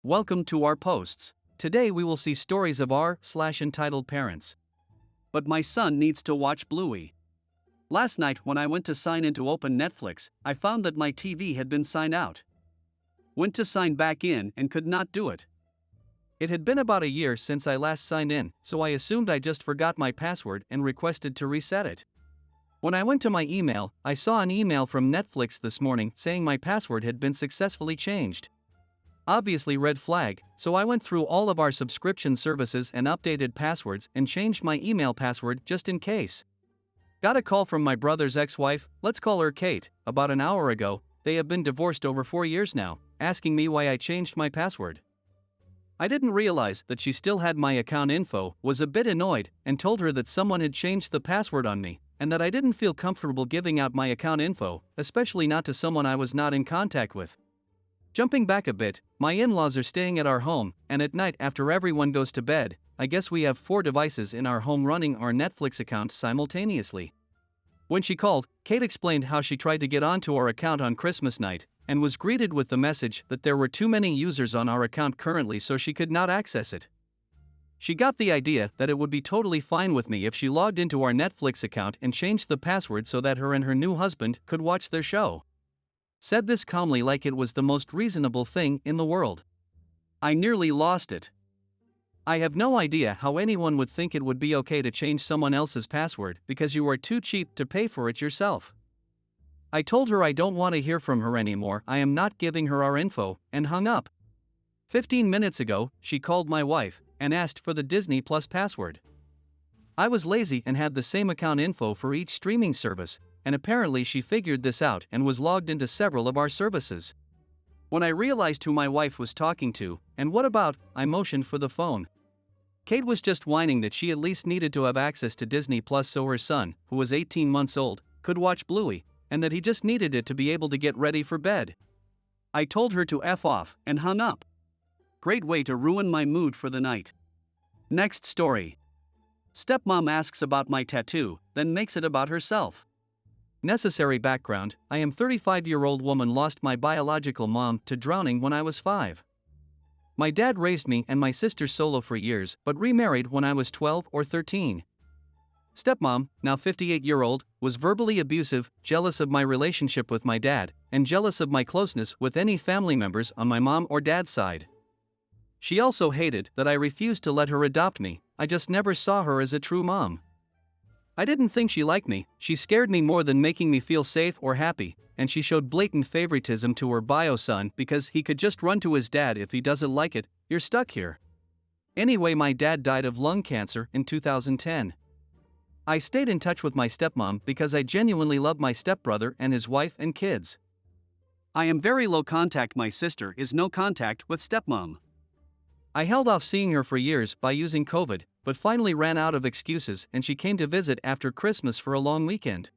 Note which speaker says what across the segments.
Speaker 1: Welcome to our posts. Today we will see stories of r/entitled parents. But my son needs to watch Bluey. Last night when I went to sign in to open Netflix, I found that my TV had been signed out. Went to sign back in and could not do it. It had been about a year since I last signed in, so I assumed I just forgot my password and requested to reset it. When I went to my email, I saw an email from Netflix this morning saying my password had been successfully changed. Obviously red flag, so I went through all of our subscription services and updated passwords and changed my email password just in case. Got a call from my brother's ex-wife, let's call her Kate, about an hour ago. They have been divorced over 4 years now, asking me why I changed my password. I didn't realize that she still had my account info, was a bit annoyed, and told her that someone had changed the password on me, and that I didn't feel comfortable giving out my account info, especially not to someone I was not in contact with. Jumping back a bit, my in-laws are staying at our home, and at night after everyone goes to bed, I guess we have 4 devices in our home running our Netflix account simultaneously. When she called, Kate explained how she tried to get onto our account on Christmas night, and was greeted with the message that there were too many users on our account currently so she could not access it. She got the idea that it would be totally fine with me if she logged into our Netflix account and changed the password so that her and her new husband could watch their show. Said this calmly like it was the most reasonable thing in the world. I nearly lost it. I have no idea how anyone would think it would be okay to change someone else's password because you are too cheap to pay for it yourself. I told her I don't want to hear from her anymore, I am not giving her our info, and hung up. 15 minutes ago, she called my wife and asked for the Disney Plus password. I was lazy and had the same account info for each streaming service, and apparently she figured this out and was logged into several of our services. When I realized who my wife was talking to, and what about, I motioned for the phone. Kate was just whining that she at least needed to have access to Disney Plus so her son, who was 18 months old, could watch Bluey, and that he just needed it to be able to get ready for bed. I told her to F off and hung up. Great way to ruin my mood for the night. Next story. Stepmom asks about my tattoo, then makes it about herself. Necessary background: I am 35-year-old woman lost my biological mom to drowning when I was 5. My dad raised me and my sister solo for years but remarried when I was 12 or 13. Stepmom, now 58-year-old, was verbally abusive, jealous of my relationship with my dad, and jealous of my closeness with any family members on my mom or dad's side. She also hated that I refused to let her adopt me. I just never saw her as a true mom. I didn't think she liked me, she scared me more than making me feel safe or happy, and she showed blatant favoritism to her bio son because he could just run to his dad if he doesn't like it. You're stuck here. Anyway, my dad died of lung cancer in 2010. I stayed in touch with my stepmom because I genuinely love my stepbrother and his wife and kids. I am very low contact. My sister is no contact with stepmom. I held off seeing her for years by using COVID, but finally ran out of excuses and she came to visit after Christmas for a long weekend.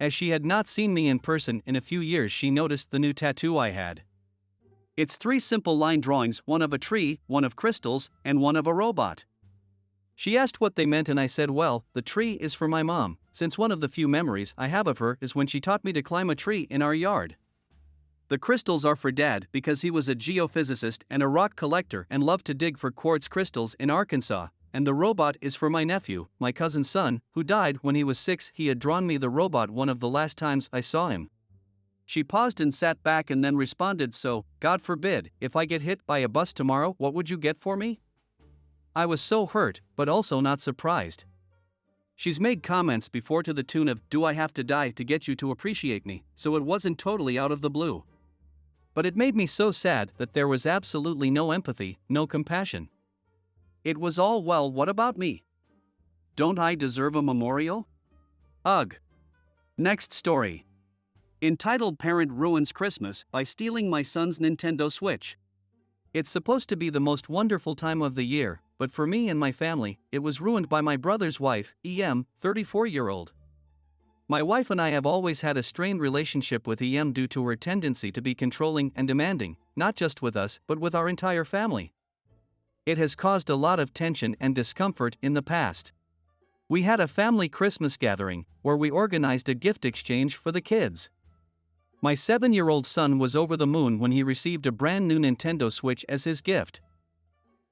Speaker 1: As she had not seen me in person in a few years, she noticed the new tattoo I had. It's 3 simple line drawings, one of a tree, one of crystals, and one of a robot. She asked what they meant and I said, well, the tree is for my mom, since one of the few memories I have of her is when she taught me to climb a tree in our yard. The crystals are for Dad because he was a geophysicist and a rock collector and loved to dig for quartz crystals in Arkansas, and the robot is for my nephew, my cousin's son, who died when he was 6. He had drawn me the robot one of the last times I saw him. She paused and sat back and then responded, so, God forbid, if I get hit by a bus tomorrow, what would you get for me? I was so hurt, but also not surprised. She's made comments before to the tune of, do I have to die to get you to appreciate me, so it wasn't totally out of the blue. But it made me so sad that there was absolutely no empathy, no compassion. It was all, well, what about me? Don't I deserve a memorial? Ugh. Next story. Entitled parent ruins Christmas by stealing my son's Nintendo Switch. It's supposed to be the most wonderful time of the year, but for me and my family, it was ruined by my brother's wife, 34-year-old. My wife and I have always had a strained relationship with due to her tendency to be controlling and demanding, not just with us but with our entire family. It has caused a lot of tension and discomfort in the past. We had a family Christmas gathering, where we organized a gift exchange for the kids. My 7-year-old son was over the moon when he received a brand new Nintendo Switch as his gift.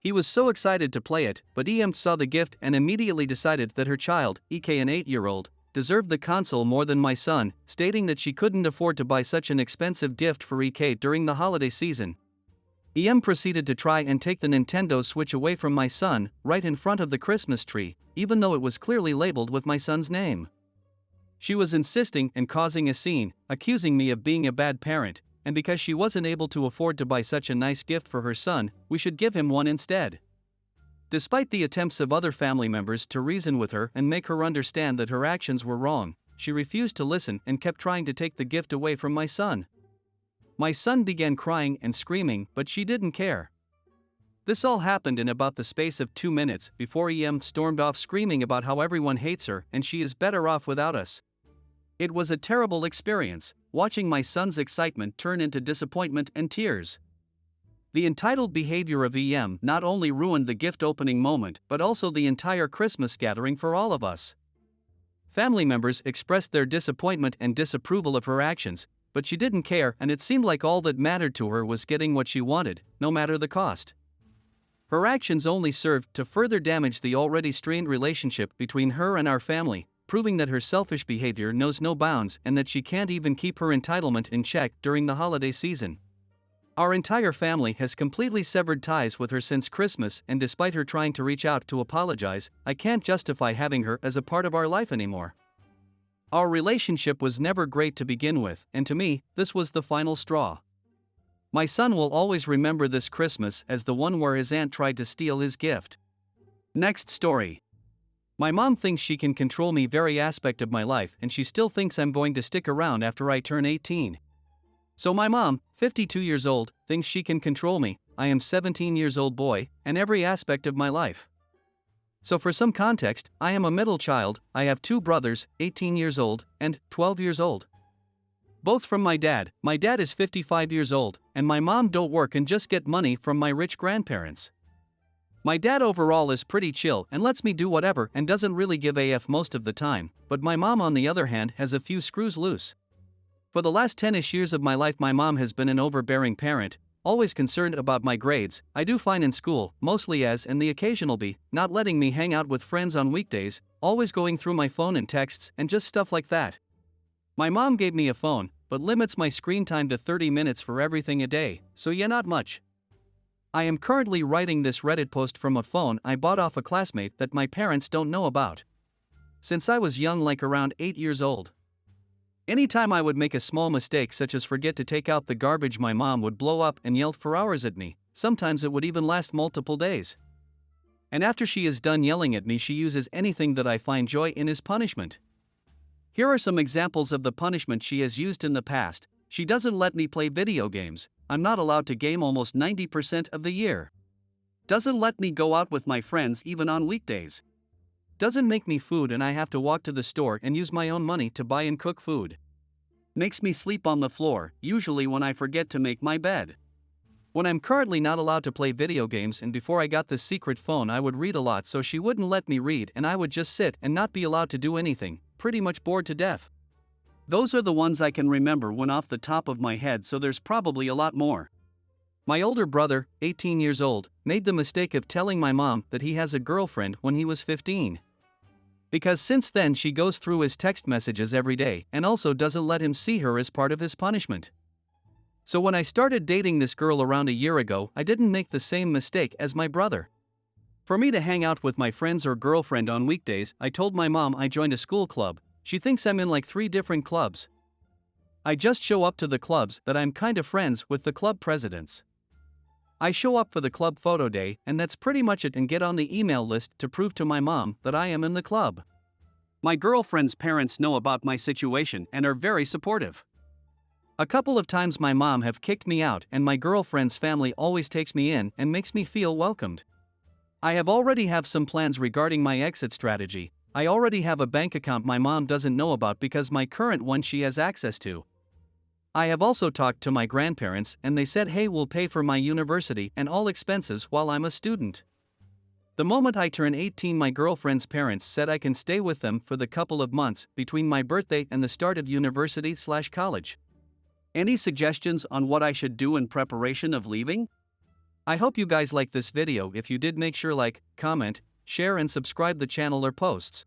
Speaker 1: He was so excited to play it, but EM saw the gift and immediately decided that her child, EK an 8-year-old, deserved the console more than my son, stating that she couldn't afford to buy such an expensive gift for EK during the holiday season. EM proceeded to try and take the Nintendo Switch away from my son, right in front of the Christmas tree, even though it was clearly labeled with my son's name. She was insisting and causing a scene, accusing me of being a bad parent, and because she wasn't able to afford to buy such a nice gift for her son, we should give him one instead. Despite the attempts of other family members to reason with her and make her understand that her actions were wrong, she refused to listen and kept trying to take the gift away from my son. My son began crying and screaming, but she didn't care. This all happened in about the space of 2 minutes before EM stormed off screaming about how everyone hates her and she is better off without us. It was a terrible experience, watching my son's excitement turn into disappointment and tears. The entitled behavior of EM not only ruined the gift opening moment but also the entire Christmas gathering for all of us. Family members expressed their disappointment and disapproval of her actions, but she didn't care and it seemed like all that mattered to her was getting what she wanted, no matter the cost. Her actions only served to further damage the already strained relationship between her and our family, proving that her selfish behavior knows no bounds and that she can't even keep her entitlement in check during the holiday season. Our entire family has completely severed ties with her since Christmas, and despite her trying to reach out to apologize, I can't justify having her as a part of our life anymore. Our relationship was never great to begin with, and to me, this was the final straw. My son will always remember this Christmas as the one where his aunt tried to steal his gift. Next story. My mom thinks she can control me every aspect of my life and she still thinks I'm going to stick around after I turn 18. So my mom, 52 years old, thinks she can control me, I am 17 years old boy, and every aspect of my life. So for some context, I am a middle child, I have 2 brothers, 18 years old, and 12 years old. Both from my dad is 55 years old, and my mom don't work and just get money from my rich grandparents. My dad overall is pretty chill and lets me do whatever and doesn't really give AF most of the time, but my mom on the other hand has a few screws loose. For the last 10-ish years of my life my mom has been an overbearing parent, always concerned about my grades, I do fine in school, mostly A's and the occasional B, not letting me hang out with friends on weekdays, always going through my phone and texts and just stuff like that. My mom gave me a phone, but limits my screen time to 30 minutes for everything a day, so yeah, not much. I am currently writing this Reddit post from a phone I bought off a classmate that my parents don't know about. Since I was young, like around 8 years old. Anytime I would make a small mistake such as forget to take out the garbage, my mom would blow up and yell for hours at me, sometimes it would even last multiple days. And after she is done yelling at me, she uses anything that I find joy in as punishment. Here are some examples of the punishment she has used in the past. She doesn't let me play video games, I'm not allowed to game almost 90% of the year. Doesn't let me go out with my friends even on weekdays. Doesn't make me food and I have to walk to the store and use my own money to buy and cook food. Makes me sleep on the floor, usually when I forget to make my bed. When I'm currently not allowed to play video games, and before I got this secret phone I would read a lot, so she wouldn't let me read and I would just sit and not be allowed to do anything, pretty much bored to death. Those are the ones I can remember when off the top of my head, so there's probably a lot more. My older brother, 18 years old, made the mistake of telling my mom that he has a girlfriend when he was 15. Because since then she goes through his text messages every day and also doesn't let him see her as part of his punishment. So when I started dating this girl around a year ago, I didn't make the same mistake as my brother. For me to hang out with my friends or girlfriend on weekdays, I told my mom I joined a school club. She thinks I'm in like 3 different clubs. I just show up to the clubs that I'm kind of friends with the club presidents. I show up for the club photo day and that's pretty much it, and get on the email list to prove to my mom that I am in the club. My girlfriend's parents know about my situation and are very supportive. A couple of times my mom have kicked me out and my girlfriend's family always takes me in and makes me feel welcomed. I have already have some plans regarding my exit strategy. I already have a bank account my mom doesn't know about because my current one she has access to. I have also talked to my grandparents and they said hey, we'll pay for my university and all expenses while I'm a student. The moment I turn 18, my girlfriend's parents said I can stay with them for the couple of months between my birthday and the start of university/college. Any suggestions on what I should do in preparation of leaving? I hope you guys like this video. If you did, make sure like, comment, share and subscribe the channel or posts.